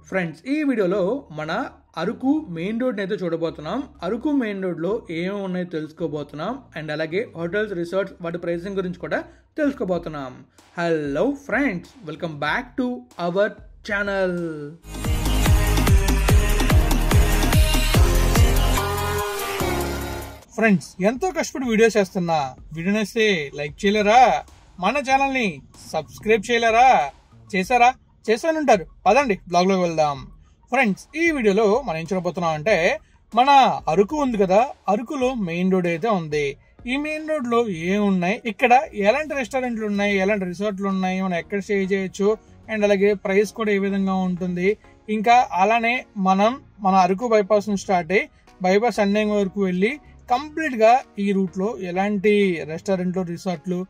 Friends, ఈ వీడియోలో మన అరకు మెయిన్ రోడ్ అయితే చూడబోతున్నాం. అరకు మెయిన్ రోడ్లో ఏమేమి ఉన్నాయో తెలుసుకోబోతున్నాం. అండ్ అలాగే హోటల్స్, రిసార్ట్స్, వాటి ప్రైసింగ్ గురించి కూడా తెలుసుకోబోతున్నాం. Hello friends, welcome back to our channel. Friends, ఎంతో కష్టపడి వీడియో చేస్తున్నా. వీడియో నచ్చితే లైక్ చేయలేరా? మన ఛానల్ని సబ్స్క్రైబ్ చేయలేరా? చేశానంటారు. పదండి బ్లాగ్ లోకి వెళ్దాం. ఫ్రెండ్స్, ఈ వీడియోలో మనం ఏం చూడబోతున్నాం అంటే, మన అరకు ఉంది కదా, అరకులో మెయిన్ రోడ్ అయితే ఉంది. ఈ మెయిన్ రోడ్ లో ఏమున్నాయి, ఇక్కడ ఎలాంటి రెస్టారెంట్లు ఉన్నాయి, ఎలాంటి రిసార్ట్లు ఉన్నాయి, మనం ఎక్కడ స్టే చేయొచ్చు, అండ్ అలాగే ప్రైస్ కూడా ఏ విధంగా ఉంటుంది. ఇంకా అలానే మన అరకు బైపాస్ నుంచి స్టార్ట్ అయ్యి బైపాస్ ఎండింగ్ వరకు వెళ్ళి కంప్లీట్ గా ఈ రూట్ లో ఎలాంటి రెస్టారెంట్లు, రిసార్ట్లు,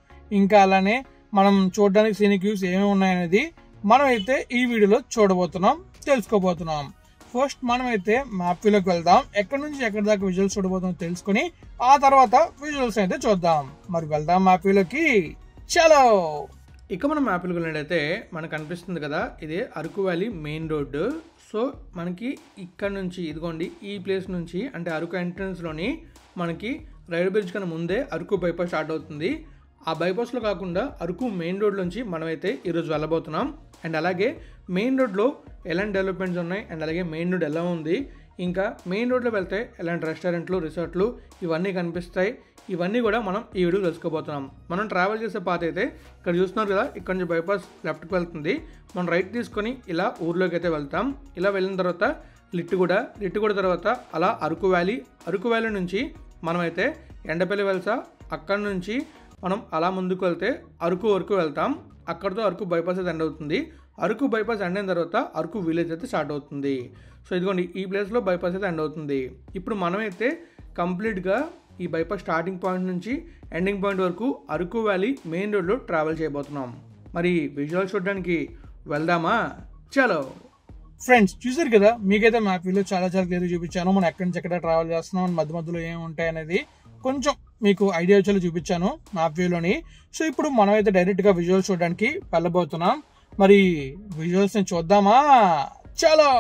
ఇంకా అలానే మనం చూడడానికి సీనిక్ వ్యూస్ ఏమేమి ఉన్నాయనేది మనం అయితే ఈ వీడియోలో చూడబోతున్నాం, తెలుసుకోబోతున్నాం. ఫస్ట్ మనం అయితే మ్యాప్ వ్యూలోకి వెళ్దాం. ఎక్కడి నుంచి ఎక్కడి దాకా విజువల్స్ చూడబోతున్నాం తెలుసుకుని ఆ తర్వాత విజువల్స్ అయితే చూద్దాం. మరి వెళ్దాం మ్యాప్ వ్యూలోకి. చలో. ఇక మనం మ్యాప్ వ్యూలోకి వెళ్ళినట్టయితే మనకు అనిపిస్తుంది కదా, ఇదే Araku valley main road. So మనకి ఇక్కడ నుంచి ఇదిగోండి, ఈ ప్లేస్ నుంచి అంటే అరకు ఎంట్రన్స్ లోని మనకి రైల్వే బ్రిడ్జ్ కన్నా ముందే అరకు బైపాస్ స్టార్ట్ అవుతుంది. ఆ బైపాస్లో కాకుండా అరకు మెయిన్ రోడ్ నుంచి మనమైతే ఈరోజు వెళ్ళబోతున్నాం. అండ్ అలాగే మెయిన్ రోడ్లో ఎలాంటి డెవలప్మెంట్స్ ఉన్నాయి, అండ్ అలాగే మెయిన్ రోడ్ ఎలా ఉంది, ఇంకా మెయిన్ రోడ్లో వెళ్తే ఎలాంటి రెస్టారెంట్లు, రిసార్ట్లు ఇవన్నీ కనిపిస్తాయి. ఇవన్నీ కూడా మనం ఈ వీడియో తెలుసుకోబోతున్నాం. మనం ట్రావెల్ చేసే పాత అయితే ఇక్కడ చూస్తున్నారు కదా, ఇక్కడ నుంచి బైపాస్ లెఫ్ట్కి వెళ్తుంది. మనం రైట్ తీసుకొని ఇలా ఊర్లోకి అయితే వెళ్తాం. ఇలా వెళ్ళిన తర్వాత లిట్టుగూడ తర్వాత అలా అరకు వ్యాలీ నుంచి మనమైతే ఎండపల్లి వెళ్తా. అక్కడ నుంచి మనం అలా ముందుకు వెళ్తే అరకు వరకు వెళ్తాం. అక్కడితో అరకు బైపాస్ అయితే ఎండ్ అవుతుంది. అరకు బైపాస్ ఎండ్ అయిన తర్వాత అరకు విలేజ్ అయితే స్టార్ట్ అవుతుంది. సో ఇదిగోండి, ఈ ప్లేస్లో బైపాస్ అయితే ఎండ్ అవుతుంది. ఇప్పుడు మనమైతే కంప్లీట్గా ఈ బైపాస్ స్టార్టింగ్ పాయింట్ నుంచి ఎండింగ్ పాయింట్ వరకు అరకు వ్యాలీ మెయిన్ రోడ్లో ట్రావెల్ చేయబోతున్నాం. మరి విజువల్స్ చూడడానికి వెళ్దామా? చలో. ఫ్రెండ్స్, చూసారు కదా, మీకైతే మ్యాప్ వ్యూలో చాలా క్లియర్గా చూపించాను. మనం ఎక్కడి నుంచి ఎక్కడ ట్రావెల్ చేస్తున్నాం, మధ్యలో ఏమి ఉంటాయి అనేది కొంచెం మీకు ఐడియా వచ్చేలా చూపించాను మ్యాప్ వ్యూలోని. సో ఇప్పుడు మనం అయితే డైరెక్ట్గా విజువల్స్ చూడడానికి వెళ్ళబోతున్నాం. మరి విజువల్స్ని చూద్దామా? చలో.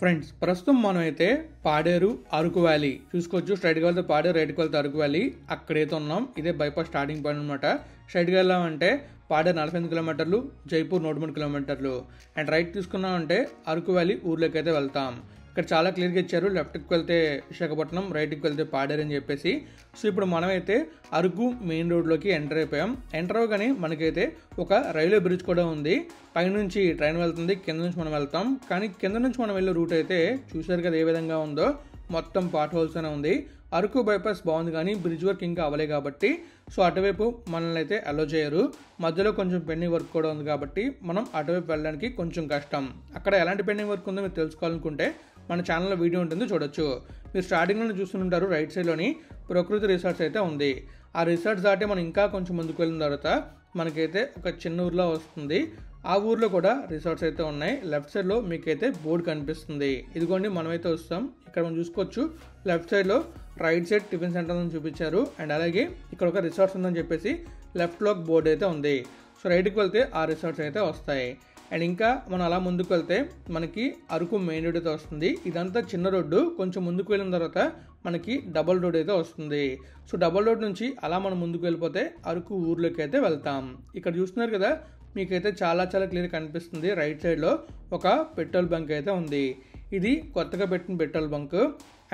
ఫ్రెండ్స్, ప్రస్తుతం మనం అయితే పాడేరు అరకు వ్యాలీ చూసుకోవచ్చు. స్ట్రైట్గా వెళ్తే పాడేరు, రైట్కి వెళ్తే అరకు వ్యాలీ, అక్కడైతే ఉన్నాం. ఇదే బైపాస్ స్టార్టింగ్ పాయింట్ అనమాట. స్ట్రైట్గా వెళ్ళామంటే పాడేరు 48 కిలోమీటర్లు, జైపూర్ 103 కిలోమీటర్లు. అండ్ రైట్ తీసుకున్నామంటే అరకు వ్యాలీ ఊర్లోకి అయితే వెళ్తాం. ఇక్కడ చాలా క్లియర్గా ఇచ్చారు, లెఫ్ట్కి వెళ్తే విశాఖపట్నం, రైట్కి వెళ్తే పాడేరు అని చెప్పేసి. సో ఇప్పుడు మనమైతే అరకు మెయిన్ రోడ్లోకి ఎంటర్ అయిపోయాం. ఎంటర్ అవ్వగానే మనకైతే ఒక రైల్వే బ్రిడ్జ్ కూడా ఉంది. పైనుంచి ట్రైన్ వెళ్తుంది, కింద నుంచి మనం వెళ్తాం. కానీ కింద నుంచి మనం వెళ్ళే రూట్ అయితే చూసారు కదా ఏ విధంగా ఉందో, మొత్తం పాట్ హోల్స్ అనే ఉంది. అరకు బైపాస్ బాగుంది కానీ బ్రిడ్జ్ వర్క్ ఇంకా అవ్వలే కాబట్టి సో అటువైపు మనల్ని అయితే అలో చేయరు. మధ్యలో కొంచెం పెండింగ్ వర్క్ కూడా ఉంది కాబట్టి మనం అటువైపు వెళ్ళడానికి కొంచెం కష్టం. అక్కడ ఎలాంటి పెండింగ్ వర్క్ ఉందో మీరు తెలుసుకోవాలనుకుంటే మన ఛానల్లో వీడియో ఉంటుంది, చూడొచ్చు. మీరు స్టార్టింగ్లో చూస్తుంటారు, రైట్ సైడ్లోని ప్రకృతి రిసార్ట్స్ అయితే ఉంది. ఆ రిసార్ట్స్ దాటి మనం ఇంకా కొంచెం ముందుకు వెళ్ళిన తర్వాత మనకైతే ఒక చిన్న ఊర్లో వస్తుంది. ఆ ఊర్లో కూడా రిసార్ట్స్ అయితే ఉన్నాయి. లెఫ్ట్ సైడ్లో మీకైతే బోర్డు కనిపిస్తుంది. ఇదిగోండి, మనమైతే వస్తాం. ఇక్కడ మనం చూసుకోవచ్చు, లెఫ్ట్ సైడ్లో రైట్ సైడ్ టిఫిన్ సెంటర్ అని చూపించారు. అండ్ అలాగే ఇక్కడ ఒక రిసార్ట్స్ ఉందని చెప్పేసి లెఫ్ట్లో బోర్డు అయితే ఉంది. సో రైట్కి వెళ్తే ఆ రిసార్ట్స్ అయితే వస్తాయి. అండ్ ఇంకా మనం అలా ముందుకు వెళ్తే మనకి అరకు మెయిన్ రోడ్ అయితే వస్తుంది. ఇదంతా చిన్న రోడ్డు. కొంచెం ముందుకు వెళ్ళిన తర్వాత మనకి డబల్ రోడ్ అయితే వస్తుంది. సో డబల్ రోడ్ నుంచి అలా మనం ముందుకు వెళ్ళిపోతే అరకు ఊర్లోకి అయితే వెళ్తాం. ఇక్కడ చూస్తున్నారు కదా, మీకైతే చాలా క్లియర్ కనిపిస్తుంది. రైట్ సైడ్లో ఒక పెట్రోల్ బంక్ అయితే ఉంది. ఇది కొత్తగా పెట్టిన పెట్రోల్ బంక్.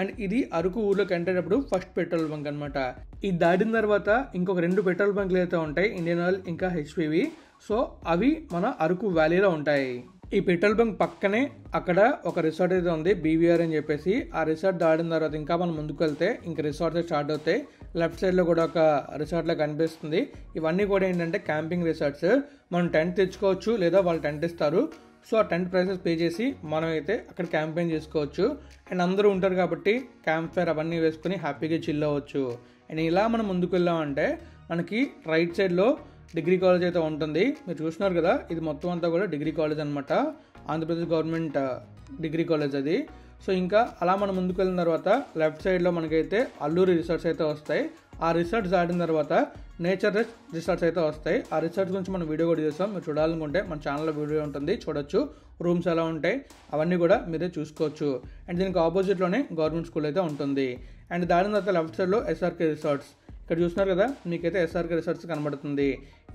అండ్ ఇది అరకు ఊర్లోకి ఎంటర్ అయ్యేటప్పుడు ఫస్ట్ పెట్రోల్ బంక్ అనమాట. ఇది దాటిన తర్వాత ఇంకొక 2 పెట్రోల్ బంక్లు అయితే ఉంటాయి, ఇండియన్ ఆయిల్ ఇంకా హెచ్పివి. సో అవి మన అరకు వ్యాలీలో ఉంటాయి. ఈ పెట్రోల్ బంక్ పక్కనే అక్కడ ఒక రిసార్ట్ అయితే ఉంది, బీవీఆర్ అని చెప్పేసి. ఆ రిసార్ట్ దాటిన తర్వాత ఇంకా మనం ముందుకు వెళ్తే ఇంకా రిసార్ట్స్ స్టార్ట్ అవుతాయి. లెఫ్ట్ సైడ్లో కూడా ఒక రిసార్ట్లో కనిపిస్తుంది. ఇవన్నీ కూడా ఏంటంటే క్యాంపింగ్ రిసార్ట్స్. మనం టెంట్ తెచ్చుకోవచ్చు, లేదా వాళ్ళు టెంట్ ఇస్తారు. సో ఆ టెంట్ ప్రైసెస్ పే చేసి మనం అయితే అక్కడ క్యాంపెయిన్ చేసుకోవచ్చు. అండ్ అందరూ ఉంటారు కాబట్టి క్యాంప్ ఫైర్ అవన్నీ వేసుకుని హ్యాపీగా చిల్ అవ్వచ్చు. అండ్ ఇలా మనం ముందుకు వెళ్ళామంటే మనకి రైట్ సైడ్లో డిగ్రీ కాలేజ్ అయితే ఉంటుంది. మీరు చూస్తున్నారు కదా, ఇది మొత్తం అంతా కూడా డిగ్రీ కాలేజ్ అనమాట. ఆంధ్రప్రదేశ్ గవర్నమెంట్ డిగ్రీ కాలేజ్ అది. సో ఇంకా అలా మనం ముందుకు వెళ్ళిన తర్వాత లెఫ్ట్ సైడ్లో మనకైతే అల్లూరి రిసార్ట్స్ అయితే వస్తాయి. ఆ రిసార్ట్స్ దాటిన తర్వాత నేచర్ రిసార్ట్స్ అయితే వస్తాయి. ఆ రిసార్ట్స్ గురించి మనం వీడియో కూడా చేస్తాం. మీరు చూడాలనుకుంటే మన ఛానల్లో వీడియో ఉంటుంది, చూడొచ్చు. రూమ్స్ ఎలా ఉంటాయి అవన్నీ కూడా మీరే చూసుకోవచ్చు. అండ్ దీనికి ఆపోజిట్లోనే గవర్నమెంట్ స్కూల్ అయితే ఉంటుంది. అండ్ దాని తర్వాత లెఫ్ట్ సైడ్లో ఎస్ఆర్కే రిసార్ట్స్ ఇక్కడ చూస్తున్నారు కదా, మీకైతే ఎస్ఆర్కే రిసార్ట్స్ కనబడుతుంది.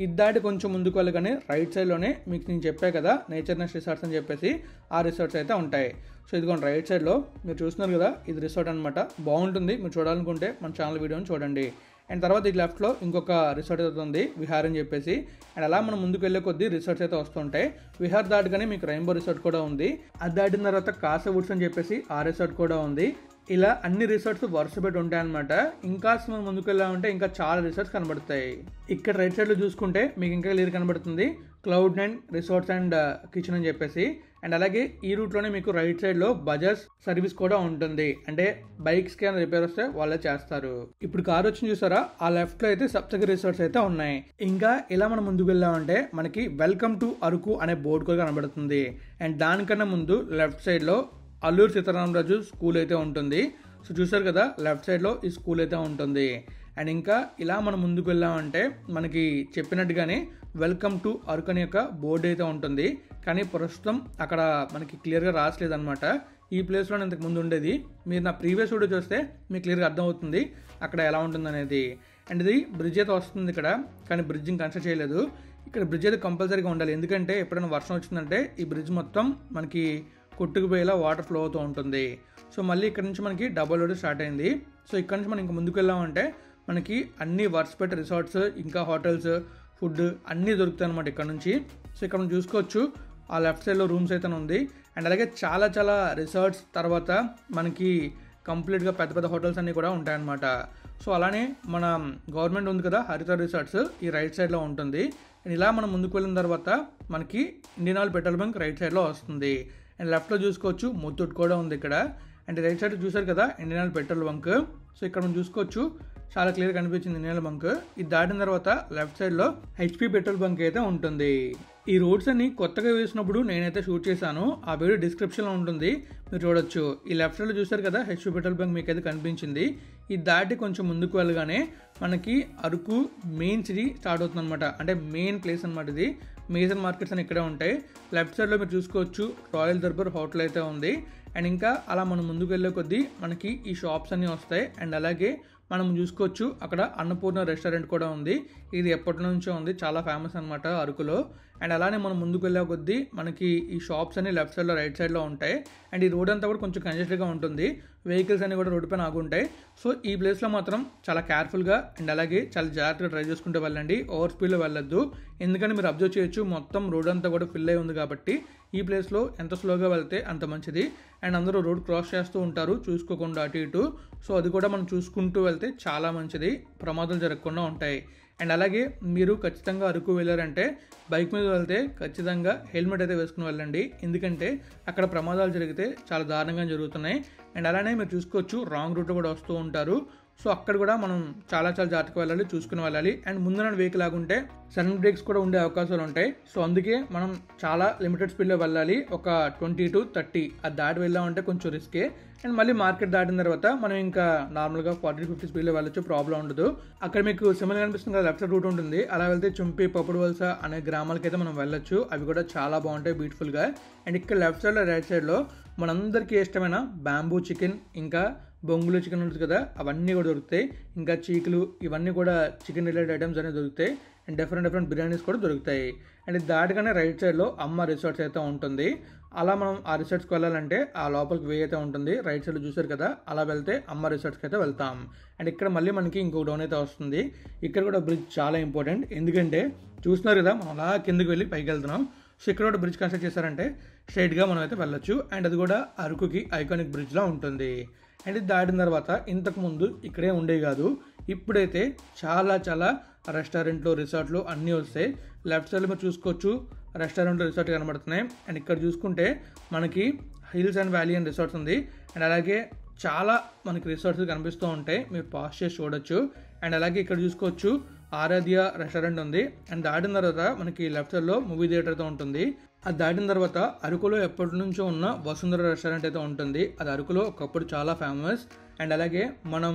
ఇది దాటి కొంచెం ముందుకు వెళ్ళగానే రైట్ సైడ్లోనే మీకు నేను చెప్పే కదా నేచర్ నెస్ట్ రిసార్ట్స్ అని చెప్పేసి ఆ రిసార్ట్స్ అయితే ఉంటాయి. సో ఇదిగోండి రైట్ సైడ్లో మీరు చూస్తున్నారు కదా, ఇది రిసార్ట్ అనమాట. బాగుంటుంది, మీరు చూడాలనుకుంటే మన ఛానల్ వీడియోని చూడండి. అండ్ తర్వాత ఈ లెఫ్ట్లో ఇంకొక రిసార్ట్ అయితే ఉంది, విహార్ అని చెప్పేసి. అండ్ అలా మనం ముందుకు వెళ్ళే కొద్దీ రిసార్ట్స్ అయితే వస్తుంటాయి. విహార్ దాటగానే మీకు రెయిన్బో రిసార్ట్ కూడా ఉంది. అది దాటిన తర్వాత కాసా వుడ్స్ అని చెప్పేసి ఆ రిసార్ట్ కూడా ఉంది. ఇలా అన్ని రిసార్ట్స్ వరుస పెట్టి ఉంటాయి అనమాట. ఇంకా మనం ముందుకు వెళ్ళామంటే ఇంకా చాలా రిసార్ట్స్ కనబడతాయి. ఇక్కడ రైట్ సైడ్లో చూసుకుంటే మీకు ఇంకా క్లియర్ కనబడుతుంది Cloud9 రిసార్ట్స్ అండ్ కిచెన్ అని చెప్పేసి. అండ్ అలాగే ఈ రూట్లోనే మీకు రైట్ సైడ్లో బజాజ్ సర్వీస్ కూడా ఉంటుంది. అంటే బైక్స్కి ఏమైనా రిపేర్ వస్తే వాళ్ళే చేస్తారు. ఇప్పుడు కార్ వచ్చి చూసారా, ఆ లెఫ్ట్లో అయితే సప్తగిరి రిసార్ట్స్ అయితే ఉన్నాయి. ఇంకా ఇలా మనం ముందుకు వెళ్ళామంటే మనకి వెల్కమ్ టు అరకు అనే బోర్డు కూడా కనబడుతుంది. అండ్ దానికన్నా ముందు లెఫ్ట్ సైడ్లో అల్లూరు సీతారామరాజు స్కూల్ అయితే ఉంటుంది. సో చూసారు కదా, లెఫ్ట్ సైడ్లో ఈ స్కూల్ అయితే ఉంటుంది. అండ్ ఇంకా ఇలా మనం ముందుకు వెళ్ళామంటే మనకి చెప్పినట్టుగానే వెల్కమ్ టు అరకు అనే యొక్క బోర్డు అయితే ఉంటుంది. కానీ ప్రస్తుతం అక్కడ మనకి క్లియర్గా రాసలేదు అనమాట. ఈ ప్లేస్లో ఇంతకు ముందు ఉండేది. మీరు నా ప్రీవియస్ వీడియో చూస్తే మీకు క్లియర్గా అర్థమవుతుంది అక్కడ ఎలా ఉంటుంది అనేది. అండ్ ఇది బ్రిడ్జ్ అయితే వస్తుంది ఇక్కడ, కానీ బ్రిడ్జింగ్ కన్స్ట్రక్ట్ చేయలేదు. ఇక్కడ బ్రిడ్జ్ అయితే కంపల్సరీగా ఉండాలి, ఎందుకంటే ఎప్పుడైనా వర్షం వచ్చిందంటే ఈ బ్రిడ్జ్ మొత్తం మనకి కొట్టుకుపోయేలా వాటర్ ఫ్లో అవుతూ ఉంటుంది. సో మళ్ళీ ఇక్కడ నుంచి మనకి డబుల్ రోడ్ స్టార్ట్ అయింది. సో ఇక్కడ నుంచి మనం ఇంకా ముందుకు వెళ్ళామంటే మనకి అన్ని వర్స్పెట్ రిసార్ట్స్ ఇంకా హోటల్స్ ఫుడ్ అన్నీ దొరుకుతాయి అనమాట ఇక్కడ నుంచి. సో ఇక్కడ మనం చూసుకోవచ్చు ఆ లెఫ్ట్ సైడ్లో రూమ్స్ అయితే ఉంది. అండ్ అలాగే చాలా చాలా రిసార్ట్స్ తర్వాత మనకి కంప్లీట్గా పెద్ద పెద్ద హోటల్స్ అన్నీ కూడా ఉంటాయన్నమాట. సో అలానే మన గవర్నమెంట్ ఉంది కదా హరిత రిసార్ట్స్ ఈ రైట్ సైడ్లో ఉంటుంది. అండ్ ఇలా మనం ముందుకు వెళ్ళిన తర్వాత మనకి Indian oil petrol bunk right సైడ్లో వస్తుంది. అండ్ లెఫ్ట్లో చూసుకోవచ్చు ముత్తూట్ కూడా ఉంది ఇక్కడ. అండ్ రైట్ సైడ్ చూసారు కదా Indian oil petrol bunk. So ఇక్కడ మనం చూసుకోవచ్చు చాలా క్లియర్ కనిపించింది ఇండియన్ ఆయిల్ బంక్. ఇది దాటిన తర్వాత లెఫ్ట్ సైడ్లో హెచ్పి పెట్రోల్ బంక్ అయితే ఉంటుంది. ఈ రోడ్స్ అన్ని కొత్తగా వేసినప్పుడు నేనైతే షూట్ చేశాను, ఆ వీడియో డిస్క్రిప్షన్లో ఉంటుంది, మీరు చూడొచ్చు. ఈ లెఫ్ట్ సైడ్లో చూసారు కదా హెచ్పి పెట్రోల్ బంక్ మీకు అయితే కనిపించింది. ఇది దాటి కొంచెం ముందుకు వెళ్ళగానే మనకి అరకు మెయిన్ సిటీ స్టార్ట్ అవుతుంది అనమాట. అంటే మెయిన్ ప్లేస్ అనమాట ఇది. మేజర్ మార్కెట్స్ అని ఇక్కడే ఉంటాయి. లెఫ్ట్ సైడ్లో మీరు చూసుకోవచ్చు రాయల్ దర్బార్ హోటల్ అయితే ఉంది. అండ్ ఇంకా అలా మనం ముందుకు వెళ్ళే కొద్దీ మనకి ఈ షాప్స్ అన్నీ వస్తాయి. అండ్ అలాగే మనం చూసుకోవచ్చు అక్కడ అన్నపూర్ణ రెస్టారెంట్ కూడా ఉంది. ఇది ఎప్పటి నుంచో ఉంది, చాలా ఫేమస్ అనమాట అరకులో. అండ్ అలానే మనం ముందుకు వెళ్ళే కొద్దీ మనకి ఈ షాప్స్ అన్ని లెఫ్ట్ సైడ్లో రైట్ సైడ్లో ఉంటాయి. అండ్ ఈ రోడ్ అంతా కూడా కొంచెం కంజెస్టెడ్గా ఉంటుంది, వెహికల్స్ అన్ని కూడా రోడ్డు పైన ఆగుంటాయి. సో ఈ ప్లేస్లో మాత్రం చాలా కేర్ఫుల్గా అండ్ అలాగే చాలా జాగ్రత్తగా డ్రైవ్ చేసుకుంటూ వెళ్ళండి, ఓవర్ స్పీడ్లో వెళ్ళొద్దు. ఎందుకంటే మీరు అబ్జర్వ్ చేయొచ్చు మొత్తం రోడ్ అంతా కూడా ఫిల్ అయి ఉంది కాబట్టి ఈ ప్లేస్లో ఎంత స్లోగా వెళ్తే అంత మంచిది. అండ్ అందరూ రోడ్ క్రాస్ చేస్తూ ఉంటారు చూసుకోకుండా అటు ఇటు. సో అది కూడా మనం చూసుకుంటూ వెళ్తే చాలా మంచిది, ప్రమాదాలు జరగకుండా ఉంటాయి. అండ్ అలాగే మీరు ఖచ్చితంగా అరకు వెళ్ళారంటే బైక్ మీద వెళ్తే ఖచ్చితంగా హెల్మెట్ అయితే వేసుకుని వెళ్ళండి, ఎందుకంటే అక్కడ ప్రమాదాలు జరిగితే చాలా దారుణంగా జరుగుతున్నాయి. అండ్ అలానే మీరు చూసుకోవచ్చు రాంగ్ రూట్ కూడా వస్తూ ఉంటారు. సో అక్కడ కూడా మనం చాలా జాగ్రత్తగా వెళ్ళాలి, చూసుకుని వెళ్ళాలి. అండ్ ముందున వెహికల్ ఆగుంటే సడన్ బ్రేక్స్ కూడా ఉండే అవకాశాలు ఉంటాయి. సో అందుకే మనం చాలా లిమిటెడ్ స్పీడ్లో వెళ్ళాలి, ఒక 20 to 30 అది దాటి వెళ్ళామంటే కొంచెం రిస్కే. అండ్ మళ్ళీ మార్కెట్ దాటిన తర్వాత మనం ఇంకా నార్మల్గా 40-50 స్పీడ్లో వెళ్ళొచ్చు, ప్రాబ్లం ఉండదు. అక్కడ మీకు సిమిలర్ కనిపిస్తుంది కదా లెఫ్ట్ సైడ్ రూట్ ఉంటుంది, అలా వెళ్తే చుంపి పప్పుడు వలస అనే గ్రామాలకైతే మనం వెళ్ళొచ్చు. అవి కూడా చాలా బాగుంటాయి బ్యూటిఫుల్గా. అండ్ ఇక్కడ లెఫ్ట్ సైడ్లో రైట్ సైడ్లో మనందరికీ ఇష్టమైన బ్యాంబూ చికెన్ ఇంకా బొంగులు చికెన్ ఉంటుంది కదా, అవన్నీ కూడా దొరుకుతాయి. ఇంకా చీకులు ఇవన్నీ కూడా చికెన్ రిలేటెడ్ ఐటమ్స్ అనేవి దొరుకుతాయి. అండ్ డిఫరెంట్ బిర్యానీస్ కూడా దొరుకుతాయి. అండ్ దాటిగానే రైట్ సైడ్లో అమ్మ రిసార్ట్స్ అయితే ఉంటుంది. అలా మనం ఆ రిసార్ట్స్కి వెళ్ళాలంటే ఆ లోపలికి వే అయితే ఉంటుంది, రైట్ సైడ్లో చూసారు కదా, అలా వెళ్తే అమ్మ రిసార్ట్స్కి అయితే వెళ్తాం. అండ్ ఇక్కడ మళ్ళీ మనకి ఇంకో డౌన్ అయితే వస్తుంది. ఇక్కడ కూడా బ్రిడ్జ్ చాలా ఇంపార్టెంట్, ఎందుకంటే చూస్తున్నారు కదా మనం అలా కిందకి వెళ్ళి పైకి వెళ్తున్నాం. సో ఇక్కడ కూడా బ్రిడ్జ్ కన్స్ట్రక్ట్ చేశారంటే స్ట్రైట్గా మనం అయితే వెళ్ళొచ్చు. అండ్ అది కూడా అరకుకి ఐకానిక్ బ్రిడ్జ్లా ఉంటుంది. అండ్ ఇది దాటిన తర్వాత ఇంతకుముందు ఇక్కడే ఉండేవి కాదు, ఇప్పుడైతే చాలా రెస్టారెంట్లు రిసార్ట్లు అన్నీ వస్తాయి. లెఫ్ట్ సైడ్లో మీరు చూసుకోవచ్చు రెస్టారెంట్లు రిసార్ట్ కనబడుతున్నాయి. అండ్ ఇక్కడ చూసుకుంటే మనకి hills and valley and resorts ఉంది. అండ్ అలాగే చాలా మనకి రిసార్ట్స్ కనిపిస్తూ ఉంటాయి, మీరు పాస్ చేసి చూడొచ్చు. అండ్ అలాగే ఇక్కడ చూసుకోవచ్చు ఆరాధ్య రెస్టారెంట్ ఉంది. అండ్ దాటిన తర్వాత మనకి లెఫ్ట్ సైడ్లో మూవీ థియేటర్ అయితే ఉంటుంది. అది దాటిన తర్వాత అరకులో ఎప్పటి నుంచో ఉన్న వసుంధర రెస్టారెంట్ అయితే ఉంటుంది. అది అరకులో ఒకప్పుడు చాలా ఫేమస్. అండ్ అలాగే మనం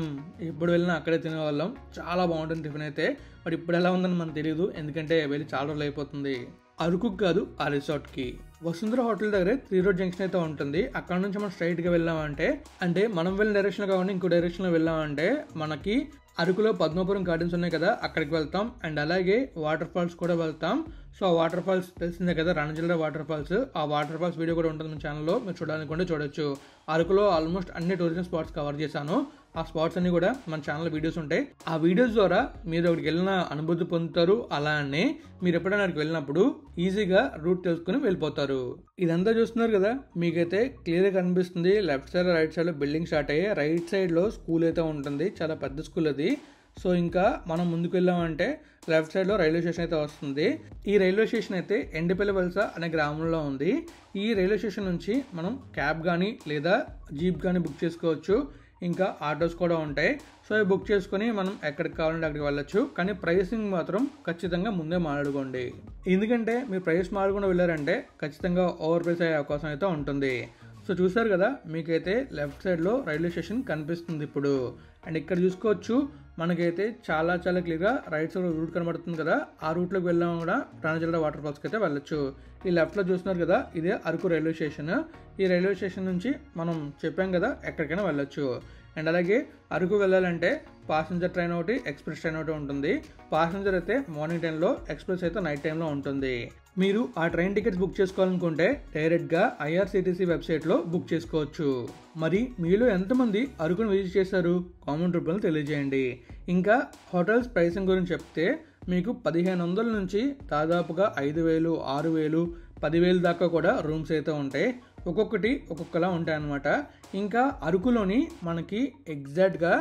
ఎప్పుడు వెళ్ళినా అక్కడే తినేవాళ్ళం, చాలా బాగుంటుంది టిఫిన్ అయితే. బట్ ఇప్పుడు ఎలా ఉందని మనకు తెలియదు, ఎందుకంటే వెళ్ళి చాలా రోజులు అయిపోతుంది. అరకుకి కాదు, ఆ రిసార్ట్కి. వసుంధర హోటల్ దగ్గర 3 రోడ్ జంక్షన్ అయితే ఉంటుంది. అక్కడ నుంచి మనం స్ట్రైట్ గా వెళ్ళామంటే, అంటే మనం వెళ్ళిన డైరెక్షన్ కాకుండా ఇంకో డైరెక్షన్ లో వెళ్ళామంటే మనకి అరకులో పద్మపురం గార్డెన్స్ ఉన్నాయి కదా, అక్కడికి వెళ్తాం. అండ్ అలాగే వాటర్ ఫాల్స్ కూడా వెళ్తాం. సో ఆ వాటర్ ఫాల్స్ తెలిసిందే కదా, రణజిల్లా వాటర్ ఫాల్స్. ఆ వాటర్ ఫాల్స్ వీడియో కూడా ఉంటుంది మన ఛానల్లో, మీరు చూడాలనుకుంటే చూడొచ్చు. అరకులో ఆల్మోస్ట్ అన్ని టూరిజం స్పాట్స్ కవర్ చేశాను. ఆ స్పాట్స్ అన్ని కూడా మన ఛానల్ వీడియోస్ ఉంటాయి. ఆ వీడియోస్ ద్వారా మీరు అక్కడికి వెళ్ళిన అనుభూతి పొందుతారు. అలానే మీరు ఎప్పుడైనా అక్కడికి వెళ్ళినప్పుడు ఈజీగా రూట్ తెలుసుకుని వెళ్ళిపోతారు. ఇదంతా చూస్తున్నారు కదా, మీకైతే క్లియర్గా కనిపిస్తుంది. Left side right side building start అయ్యి రైట్ సైడ్లో స్కూల్ అయితే ఉంటుంది. చాలా పెద్ద స్కూల్ అది. సో ఇంకా మనం ముందుకు వెళ్ళామంటే లెఫ్ట్ సైడ్లో రైల్వే స్టేషన్ అయితే వస్తుంది. ఈ రైల్వే స్టేషన్ అయితే ఎండిపల్లి వలస అనే గ్రామంలో ఉంది. ఈ రైల్వే స్టేషన్ నుంచి మనం క్యాబ్ కానీ లేదా జీప్ కానీ బుక్ చేసుకోవచ్చు. ఇంకా ఆటోస్ కూడా ఉంటాయి. సో అవి బుక్ చేసుకుని మనం ఎక్కడికి కావాలంటే అక్కడికి వెళ్ళొచ్చు. కానీ ప్రైసింగ్ మాత్రం ఖచ్చితంగా ముందే మాట్లాడుకోండి. ఎందుకంటే మీరు ప్రైస్ మాట్లాడకుండా వెళ్ళారంటే ఖచ్చితంగా ఓవర్ ప్రైస్ అయ్యే అవకాశం అయితే ఉంటుంది. సో చూసారు కదా, మీకైతే లెఫ్ట్ సైడ్లో రైల్వే స్టేషన్ కనిపిస్తుంది ఇప్పుడు. అండ్ ఇక్కడ చూసుకోవచ్చు, మనకైతే చాలా చాలా క్లియర్గా రైట్ సైడ్ రూట్ కనబడుతుంది కదా, ఆ రూట్లోకి వెళ్ళాం కూడా రణజిల్లా వాటర్ ఫాల్స్కి అయితే వెళ్ళొచ్చు. ఈ లెఫ్ట్లో చూస్తున్నారు కదా, ఇదే అరకు రైల్వే స్టేషన్. ఈ రైల్వే స్టేషన్ నుంచి మనం చెప్పాం కదా ఎక్కడికైనా వెళ్ళొచ్చు. అండ్ అలాగే అరకు వెళ్ళాలంటే ప్యాసింజర్ ట్రైన్ ఒకటి, ఎక్స్ప్రెస్ ట్రైన్ ఒకటి ఉంటుంది. ప్యాసింజర్ అయితే మార్నింగ్ టైంలో, ఎక్స్ప్రెస్ అయితే నైట్ టైంలో ఉంటుంది. మీరు ఆ ట్రైన్ టికెట్స్ బుక్ చేసుకోవాలనుకుంటే డైరెక్ట్గా IRCTC వెబ్సైట్లో బుక్ చేసుకోవచ్చు. మరి మీలో ఎంతమంది అరకును విజిట్ చేశారు కామెంట్ రూపంలో తెలియజేయండి. ఇంకా హోటల్స్ ప్రైసింగ్ గురించి చెప్తే మీకు 1500 నుంచి దాదాపుగా 5000, 6000, 10,000 దాకా కూడా రూమ్స్ అయితే ఉంటాయి. ఒక్కొక్కటి ఒక్కొక్కలా ఉంటాయి అన్నమాట. ఇంకా అరకులోని మనకి ఎగ్జాక్ట్గా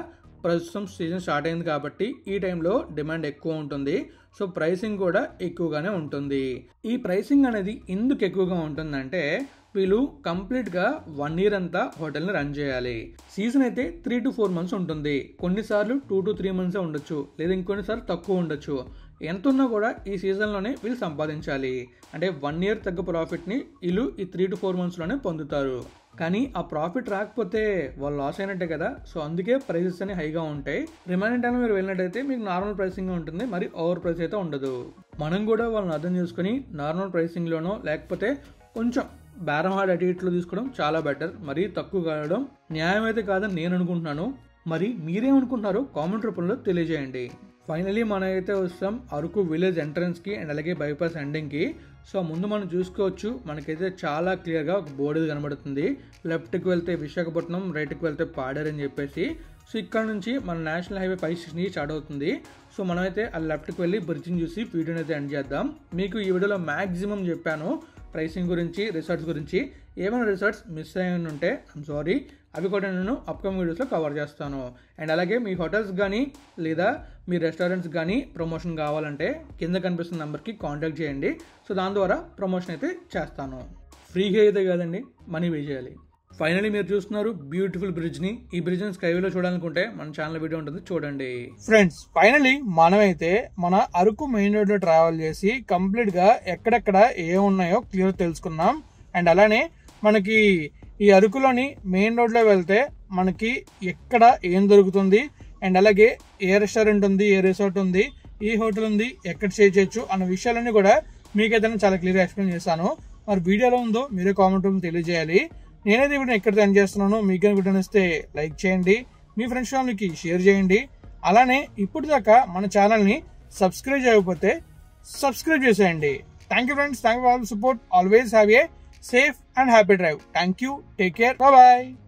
ప్రస్తుతం సీజన్ స్టార్ట్ అయింది కాబట్టి ఈ టైంలో డిమాండ్ ఎక్కువ ఉంటుంది. సో ప్రైసింగ్ కూడా ఎక్కువగానే ఉంటుంది. ఈ ప్రైసింగ్ అనేది ఎందుకు ఎక్కువగా ఉంటుందంటే వీళ్ళు కంప్లీట్గా 1 year అంతా హోటల్ని రన్ చేయాలి. సీజన్ అయితే 3 to 4 months ఉంటుంది. కొన్నిసార్లు 2 to 3 months ఉండొచ్చు, లేదా ఇంకొన్నిసార్లు తక్కువ ఉండొచ్చు. ఎంత ఉన్నా కూడా ఈ సీజన్లోనే వీళ్ళు సంపాదించాలి. అంటే 1 year తగ్గ ప్రాఫిట్ని వీళ్ళు ఈ 3 to 4 monthsలోనే పొందుతారు. కానీ ఆ ప్రాఫిట్ రాకపోతే వాళ్ళు లాస్ అయినట్టే కదా. సో అందుకే ప్రైసెస్ అన్ని హైగా ఉంటాయి. రిమైనింగ్ టైంలో మీరు వెళ్ళినట్టయితే మీకు నార్మల్ ప్రైసింగ్ ఉంటుంది, మరి ఓవర్ ప్రైస్ అయితే ఉండదు. మనం కూడా వాళ్ళని అర్థం చేసుకుని నార్మల్ ప్రైసింగ్లోనో లేకపోతే కొంచెం బేరం ఆడి అటు ఇట్లో తీసుకోవడం చాలా బెటర్. మరీ తక్కువ కావడం న్యాయం అయితే కాదని నేను అనుకుంటున్నాను. మరి మీరేమనుకుంటున్నారో కామెంట్ రూపంలో తెలియజేయండి. ఫైనలీ మనం అయితే వస్తాం అరకు విలేజ్ ఎంట్రన్స్కి అండ్ అలాగే బైపాస్ ఎండింగ్కి. సో ముందు మనం చూసుకోవచ్చు, మనకైతే చాలా క్లియర్గా ఒక బోర్డు కనబడుతుంది. లెఫ్ట్కి వెళ్తే విశాఖపట్నం, రైట్కి వెళ్తే పాడేరు అని చెప్పేసి. సో ఇక్కడ నుంచి మన నేషనల్ హైవే 560 స్టార్ట్ అవుతుంది. సో మనమైతే ఆ లెఫ్ట్కి వెళ్ళి బ్రిడ్జిని చూసి వీడియోని అయితే ఎండ్ చేద్దాం. మీకు ఈ వీడియోలో మ్యాక్సిమం చెప్పాను ప్రైసింగ్ గురించి, రిసార్ట్స్ గురించి. ఏమైనా రిసార్ట్స్ మిస్ అయ్యి ఉంటే ఐమ్ సారీ, అవి కూడా నేను అప్కమింగ్ వీడియోస్లో కవర్ చేస్తాను. అండ్ అలాగే మీ హోటల్స్ కానీ లేదా మీ రెస్టారెంట్స్ కానీ ప్రమోషన్ కావాలంటే కింద కనిపిస్తున్న నెంబర్కి కాంటాక్ట్ చేయండి. సో దాని ద్వారా ప్రమోషన్ అయితే చేస్తాను. ఫ్రీగా అయితే కాదండి, మనీ పే చేయాలి. ఫైనలీ మీరు చూస్తున్నారు బ్యూటిఫుల్ బ్రిడ్జ్ని. ఈ బ్రిడ్జ్ని స్కైవేలో చూడాలనుకుంటే మన ఛానల్ వీడియో ఉంటుంది, చూడండి. ఫ్రెండ్స్ ఫైనలీ మనమైతే మన అరకు మెయిన్ రోడ్ లో ట్రావెల్ చేసి కంప్లీట్ గా ఎక్కడెక్కడ ఏమున్నాయో క్లియర్ తెలుసుకున్నాం. అండ్ అలానే మనకి ఈ అరకులోని మెయిన్ రోడ్ లో వెళ్తే మనకి ఎక్కడ ఏం దొరుకుతుంది, అండ్ అలాగే ఏ రెస్టారెంట్ ఉంది, ఏ రిసార్ట్ ఉంది, ఏ హోటల్ ఉంది, ఎక్కడ స్టే చేయొచ్చు అన్న విషయాలన్నీ కూడా మీకైతే చాలా క్లియర్గా ఎక్స్ప్లెయిన్ చేశాను. మరి వీడియోలో ఉందో మీరే కామెంట్ రూపంలో తెలియజేయాలి. నేనైతే వీడియో ఎక్కడ ఎండ్ చేస్తున్నాను. మీకు వీడియో నచ్చితే లైక్ చేయండి, మీ ఫ్రెండ్స్ ఫ్యామిలీకి షేర్ చేయండి. అలానే ఇప్పుడు దాకా మన ఛానల్ని సబ్స్క్రైబ్ చేయకపోతే సబ్స్క్రైబ్ చేసేయండి. Thank you friends, thank you for all support. Always have a safe and happy drive. Thank you. Take care. Bye bye.